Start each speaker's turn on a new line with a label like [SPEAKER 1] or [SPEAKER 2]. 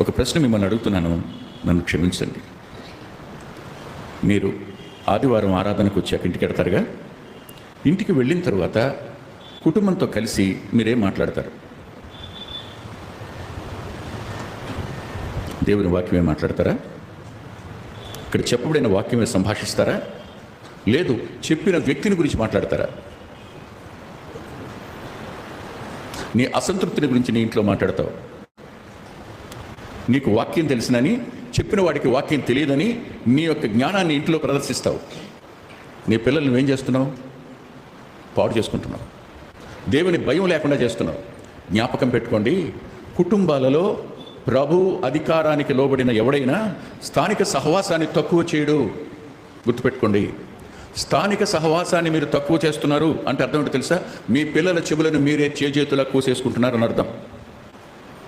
[SPEAKER 1] ఒక ప్రశ్న మిమ్మల్ని అడుగుతున్నాను, నన్ను క్షమించండి. మీరు ఆదివారం ఆరాధనకు వచ్చాక ఇంటికి వెడతారుగా, ఇంటికి వెళ్ళిన తర్వాత కుటుంబంతో కలిసి మీరేం మాట్లాడతారు? దేవుని వాక్యమే మాట్లాడతారా? ఇక్కడ చెప్పబడిన వాక్యమే సంభాషిస్తారా? లేదు, చెప్పిన వ్యక్తిని గురించి మాట్లాడతారా? నీ అసంతృప్తిని గురించి నీ ఇంట్లో మాట్లాడతావు. నీకు వాక్యం తెలిసినని, చెప్పిన వాడికి వాక్యం తెలియదని నీ యొక్క జ్ఞానాన్ని ఇంట్లో ప్రదర్శిస్తావు. నీ పిల్లల్ని నువ్వేం చేస్తున్నావు? పాడు చేసుకుంటున్నావు. దేవుని భయం లేకుండా చేస్తున్నావు. జ్ఞాపకం పెట్టుకోండి, కుటుంబాలలో ప్రభు అధికారానికి లోబడిన ఎవడైనా స్థానిక సహవాసాన్ని తక్కువ చేయడు. గుర్తుపెట్టుకోండి, స్థానిక సహవాసాన్ని మీరు తక్కువ చేస్తున్నారు అంటే అర్థం ఏంటో తెలుసా? మీ పిల్లల చెవులను మీరే చేతులా కూసేసుకుంటున్నారు అని అర్థం.